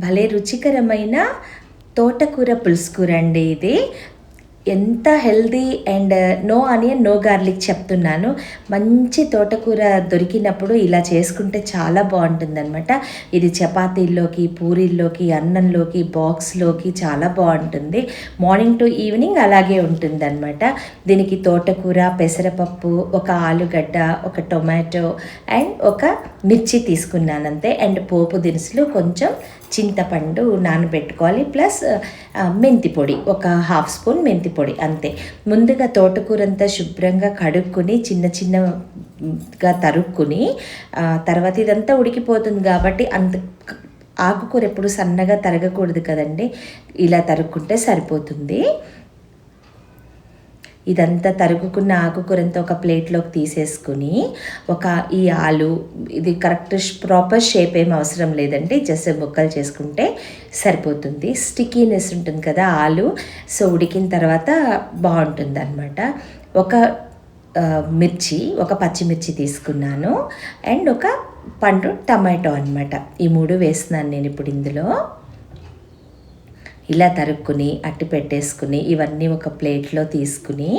భలే రుచికరమైన తోటకూర పులుసు కూర అండి ఇది. ఎంత healthy and no onion, no garlic చెప్తున్నాను. మంచి తోటకూర దొరికినప్పుడు ఇలా చేసుకుంటే చాలా బాగుంటుందన్నమాట. ఇది చపాతీల్లోకి, పూరీల్లోకి, అన్నంలోకి, బాక్స్లోకి చాలా బాగుంటుంది. మార్నింగ్ టు ఈవినింగ్ అలాగే ఉంటుందన్నమాట. దీనికి తోటకూర, పెసరపప్పు, ఒక ఆలుగడ్డ, ఒక టొమాటో అండ్ ఒక మిర్చి తీసుకున్నానంతే. అండ్ పోపు దినుసులు, కొంచెం చింతపండు నానబెట్టుకోవాలి. ప్లస్ మెంతి పొడి, ఒక హాఫ్ స్పూన్ మెంతి పొడి అంతే. ముందుగా తోటకూర అంతా శుభ్రంగా కడుక్కుని చిన్న చిన్నగా తరుక్కుని, తర్వాత ఇదంతా ఉడికిపోతుంది కాబట్టి ఆకుకూర ఎప్పుడు సన్నగా తరగకూడదు కదండి, ఇలా తరుక్కుంటే సరిపోతుంది. ఇదంతా తరుగుకున్న ఆకుకూరంతా ఒక ప్లేట్లోకి తీసేసుకుని, ఈ ఆలు, ఇది కరెక్ట్ ప్రాపర్ షేప్ ఏం అవసరం లేదండి, జస్ట్ ముక్కలు చేసుకుంటే సరిపోతుంది. స్టిక్కీనెస్ ఉంటుంది కదా ఆలు, సో ఉడికిన తర్వాత బాగుంటుంది అనమాట. ఒక పచ్చిమిర్చి తీసుకున్నాను అండ్ ఒక పండు టమాటో అనమాట. ఈ 3 వేస్తున్నాను నేను ఇప్పుడు ఇందులో. ఇలా తరుక్కుని అట్టి పెట్టేసుకుని ఇవన్నీ ఒక ప్లేట్లో తీసుకుని,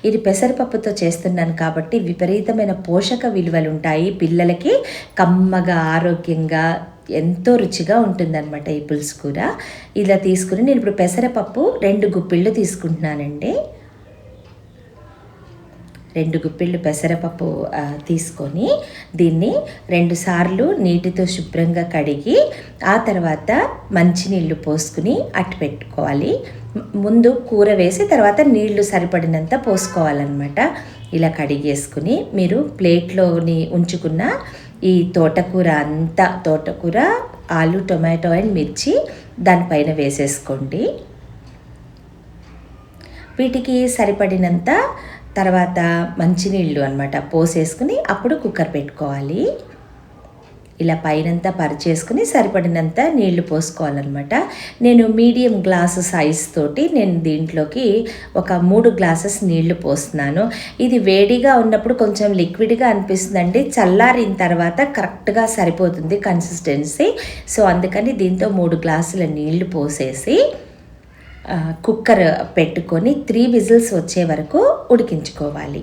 ఇది పెసరపప్పుతో చేస్తున్నాను కాబట్టి విపరీతమైన పోషక విలువలు ఉంటాయి. పిల్లలకి కమ్మగా, ఆరోగ్యంగా, ఎంతో రుచిగా ఉంటుందన్నమాట ఈ పులుసు కూర. ఇలా తీసుకుని నేను ఇప్పుడు పెసరపప్పు 2 గుప్పిళ్ళు తీసుకుంటున్నానండి. 2 గుప్పిళ్ళు పెసరపప్పు తీసుకొని దీన్ని 2 సార్లు నీటితో శుభ్రంగా కడిగి, ఆ తర్వాత మంచినీళ్ళు పోసుకుని అట్టి పెట్టుకోవాలి. ముందు కూర వేసి తర్వాత నీళ్లు సరిపడినంత పోసుకోవాలన్నమాట. ఇలా కడిగేసుకుని మీరు ప్లేట్లోని ఉంచుకున్న ఈ తోటకూర ఆలు, టొమాటో అండ్ మిర్చి దానిపైన వేసేసుకోండి. వీటికి సరిపడినంత తర్వాత మంచినీళ్ళు అనమాట పోసేసుకుని అప్పుడు కుక్కర్ పెట్టుకోవాలి. ఇలా పైనంతా పరిచేసుకుని సరిపడినంత నీళ్లు పోసుకోవాలన్నమాట. నేను మీడియం గ్లాసు సైజ్ తోటి నేను దీంట్లోకి ఒక 3 గ్లాసెస్ నీళ్లు పోస్తున్నాను. ఇది వేడిగా ఉన్నప్పుడు కొంచెం లిక్విడ్గా అనిపిస్తుందండి, చల్లారిన తర్వాత కరెక్ట్గా సరిపోతుంది కన్సిస్టెన్సీ. సో అందుకని దీంతో 3 గ్లాసుల నీళ్లు పోసేసి కుక్కర్ పెట్టుకొని 3 విజిల్స్ వచ్చే వరకు ఉడికించుకోవాలి.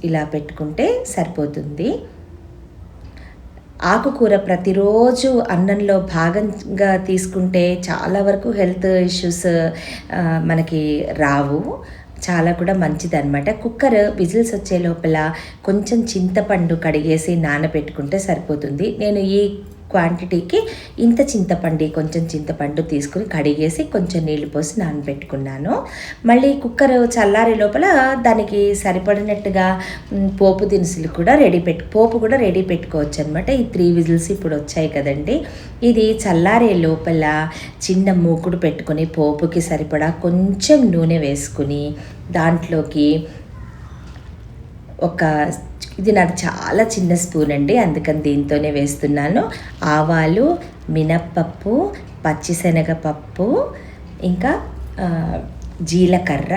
ఇలా పెట్టుకుంటే సరిపోతుంది. ఆకుకూర ప్రతిరోజు అన్నంలో భాగంగా తీసుకుంటే చాలా వరకు హెల్త్ ఇష్యూస్ మనకి రావు, చాలా కూడా మంచిదన్నమాట. కుక్కర్ విజిల్స్ వచ్చే లోపల కొంచెం చింతపండు కడిగేసి నానబెట్టుకుంటే సరిపోతుంది. నేను ఈ క్వాంటిటీకి ఇంత కొంచెం చింతపండు తీసుకుని కడిగేసి కొంచెం నీళ్లు పోసి నానబెట్టుకున్నాను. మళ్ళీ కుక్కర్ చల్లారే లోపల దానికి సరిపడినట్టుగా పోపు దినుసులు కూడా పోపు కూడా రెడీ పెట్టుకోవచ్చు అనమాట. ఈ 3 విజిల్స్ ఇప్పుడు వచ్చాయి కదండి. ఇది చల్లారే లోపల చిన్న మూకుడు పెట్టుకొని పోపుకి సరిపడా కొంచెం నూనె వేసుకుని దాంట్లోకి ఇది నాకు చాలా చిన్న స్పూన్ అండి, అందుకని దీంతోనే వేస్తున్నాను. ఆవాలు, మినప్పప్పు, పచ్చిశనగపప్పు, ఇంకా జీలకర్ర,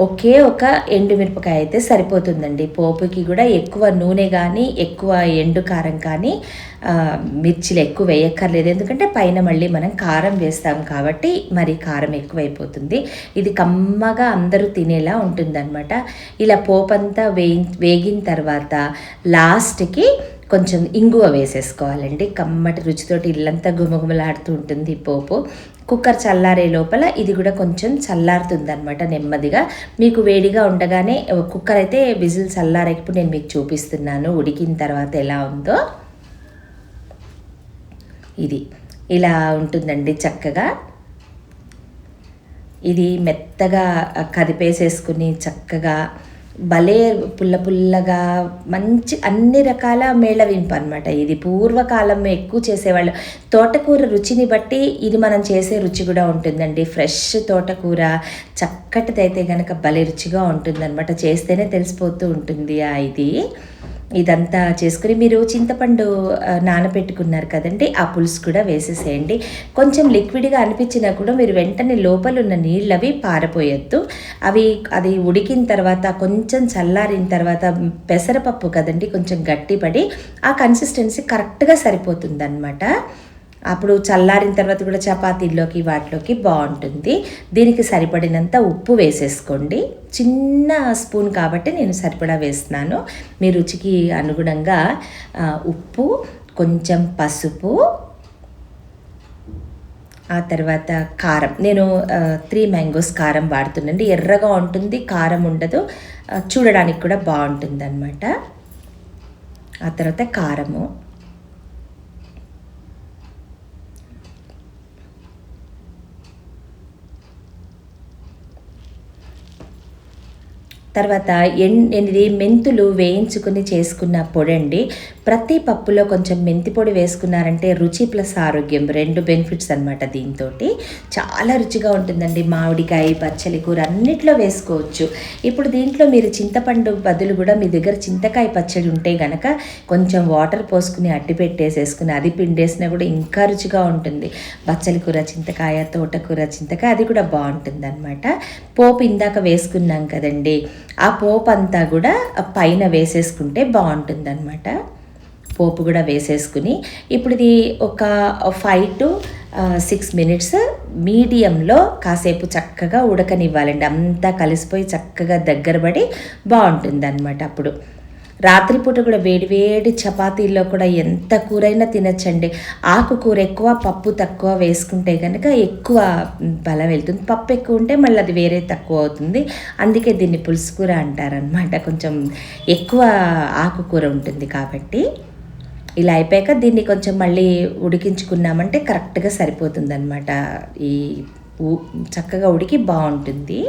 ఒక ఎండుమిరపకాయ అయితే సరిపోతుందండి. పోపుకి కూడా ఎక్కువ నూనె కానీ ఎక్కువ ఎండు కారం కానీ మిర్చిలు ఎక్కువ వేయక్కర్లేదు, ఎందుకంటే పైన మళ్ళీ మనం కారం వేస్తాం కాబట్టి మరి కారం ఎక్కువైపోతుంది. ఇది కమ్మగా అందరూ తినేలా ఉంటుందన్నమాట. ఇలా పోపంతా వేగిన తర్వాత లాస్ట్కి కొంచెం ఇంగువ వేసేసుకోవాలండి. కమ్మటి రుచితోటి ఇల్లంతా గుమగుమలాడుతూ ఉంటుంది ఈ పోపు. కుక్కర్ చల్లారే లోపల ఇది కూడా కొంచెం చల్లారుతుంది అనమాట నెమ్మదిగా. మీకు వేడిగా ఉండగానే కుక్కర్ అయితే విజిల్ చల్లారేప్పుడు నేను మీకు చూపిస్తున్నాను ఉడికిన తర్వాత ఎలా ఉందో. ఇది ఇలా ఉంటుందండి చక్కగా. ఇది మెత్తగా కదిపేసేసుకుని చక్కగా భలే పుల్లగా మంచి అన్ని రకాల మేళవింపు అనమాట. ఇది పూర్వకాలం ఎక్కువ చేసేవాళ్ళు. తోటకూర రుచిని బట్టి ఇది మనం చేసే రుచి కూడా ఉంటుందండి. ఫ్రెష్ తోటకూర చక్కటిదైతే కనుక భలే రుచిగా ఉంటుందన్నమాట, చేస్తేనే తెలిసిపోతూ ఉంటుంది. ఇదంతా చేసుకుని మీరు చింతపండు నానబెట్టుకున్నారు కదండి, ఆ పులుసు కూడా వేసేసేయండి. కొంచెం లిక్విడ్గా అనిపించినా కూడా మీరు వెంటనే లోపల ఉన్న నీళ్ళు అవి పారపోయొద్దు. అది ఉడికిన తర్వాత కొంచెం చల్లారిన తర్వాత పెసరపప్పు కదండి కొంచెం గట్టిపడి ఆ కన్సిస్టెన్సీ కరెక్ట్గా సరిపోతుందన్నమాట. అప్పుడు చల్లారిన తర్వాత కూడా చపాతీల్లోకి వాటిలోకి బాగుంటుంది. దీనికి సరిపడినంత ఉప్పు వేసేసుకోండి. చిన్న స్పూన్ కాబట్టి నేను సరిపడా వేస్తున్నాను. మీ రుచికి అనుగుణంగా ఉప్పు, కొంచెం పసుపు, ఆ తర్వాత కారం. నేను 3 మ్యాంగోస్ కారం వాడుతున్నాండి. ఎర్రగా ఉంటుంది, కారం ఉండదు, చూడడానికి కూడా బాగుంటుంది అన్నమాట. ఆ తర్వాత కారము, తర్వాత ఎనిమిది మెంతులు వేయించుకుని చేసుకున్న పొడండి. ప్రతి పప్పులో కొంచెం మెంతి పొడి వేసుకున్నారంటే రుచి ప్లస్ ఆరోగ్యం 2 బెనిఫిట్స్ అనమాట. దీంతో చాలా రుచిగా ఉంటుందండి. మామిడికాయ, పచ్చలి కూర అన్నిట్లో వేసుకోవచ్చు. ఇప్పుడు దీంట్లో మీరు చింతపండు బదులు కూడా మీ దగ్గర చింతకాయ పచ్చడి ఉంటే గనక కొంచెం వాటర్ పోసుకుని అట్టి పెట్టేసేసుకుని అది పిండేసినా కూడా ఇంకా రుచిగా ఉంటుంది. బచ్చలి కూర చింతకాయ, తోటకూర చింతకాయ, అది కూడా బాగుంటుంది అనమాట. పోపు ఇందాక వేసుకున్నాం కదండి, ఆ పోపు అంతా కూడా పైన వేసేసుకుంటే బాగుంటుంది అనమాట. పోపు కూడా వేసేసుకుని ఇప్పుడు ఇది ఒక 5 to 6 minutes మీడియంలో కాసేపు చక్కగా ఉడకనివ్వాలండి. అంతా కలిసిపోయి చక్కగా దగ్గర పడి బాగుంటుంది అనమాట. అప్పుడు రాత్రిపూట కూడా వేడి చపాతీల్లో కూడా ఎంత కూరైనా తినచ్చండి. ఆకుకూర ఎక్కువ, పప్పు తక్కువ వేసుకుంటే కనుక ఎక్కువ బలం వెళ్తుంది. పప్పు ఎక్కువ ఉంటే మళ్ళీ అది వేరే తక్కువ అవుతుంది. అందుకే దీన్ని పులుసు కూర అంటారనమాట. కొంచెం ఎక్కువ ఆకుకూర ఉంటుంది కాబట్టి. ఇలా అయిపోయాక దీన్ని కొంచెం మళ్ళీ ఉడికించుకున్నామంటే కరెక్ట్గా సరిపోతుంది అనమాట. ఈ చక్కగా ఉడికి బాగుంటుంది.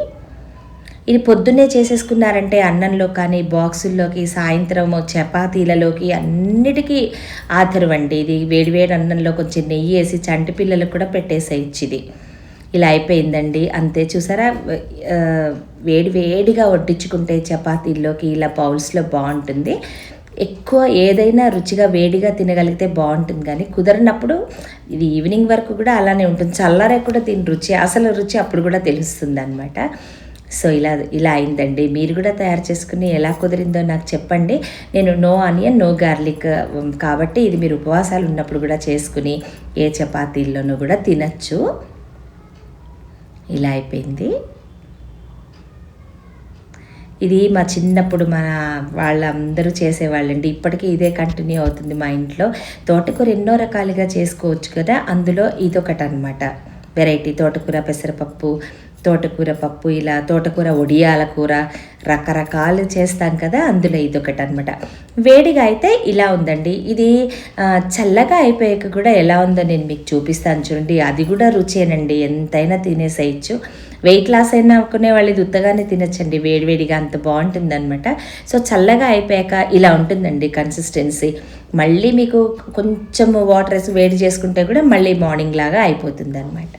ఇది పొద్దున్నే చేసేసుకున్నారంటే అన్నంలో కానీ, బాక్సుల్లోకి, సాయంత్రం చపాతీలలోకి అన్నిటికీ ఆధరవండి. ఇది వేడివేడి అన్నంలో కొంచెం నెయ్యి వేసి చంటి పిల్లలకు కూడా పెట్టేసేయచ్చు. ఇది ఇలా అయిపోయిందండి. అంతే, చూసారా, వేడిగా వడ్డించుకుంటే చపాతీల్లోకి ఇలా బౌల్స్లో బాగుంటుంది. ఎక్కువ ఏదైనా రుచిగా వేడిగా తినగలిగితే బాగుంటుంది, కానీ కుదరనప్పుడు ఇది ఈవినింగ్ వరకు కూడా అలానే ఉంటుంది. చల్లారే కూడా దీని రుచి, అసలు రుచి అప్పుడు కూడా తెలుస్తుంది అనమాట. సో ఇలా అయిందండి. మీరు కూడా తయారు చేసుకుని ఎలా కుదిరిందో నాకు చెప్పండి. నేను నో ఆనియన్, నో గార్లిక్ కాబట్టి ఇది మీరు ఉపవాసాలు ఉన్నప్పుడు కూడా చేసుకుని ఏ చపాతీల్లోనూ కూడా తినచ్చు. ఇలా అయిపోయింది. ఇది మా చిన్నప్పుడు మన వాళ్ళందరూ చేసేవాళ్ళండి. ఇప్పటికీ ఇదే కంటిన్యూ అవుతుంది మా ఇంట్లో. తోటకూర ఎన్నో రకాలుగా చేసుకోవచ్చు కదా, అందులో ఇదొకటి అనమాట వెరైటీ. తోటకూర పెసరపప్పు, తోటకూర పప్పు, ఇలా తోటకూర ఒడియాల కూర, రకరకాలు చేస్తాం కదా, అందులో ఇదొకటి అనమాట. వేడిగా అయితే ఇలా ఉందండి. ఇది చల్లగా అయిపోయాక కూడా ఎలా ఉందో నేను మీకు చూపిస్తాను చూడండి. అది కూడా రుచేనండి, ఎంతైనా తినేసేయచ్చు. వెయిట్ లాస్ అయినా అనుకునే వాళ్ళు ఇది ఉత్తగానే తినచ్చండి, వేడివేడిగా అంత బాగుంటుంది అనమాట. సో చల్లగా అయిపోయాక ఇలా ఉంటుందండి కన్సిస్టెన్సీ. మళ్ళీ మీకు కొంచెం వాటర్ వేసి వేడి చేసుకుంటే కూడా మళ్ళీ మార్నింగ్ లాగా అయిపోతుంది అనమాట.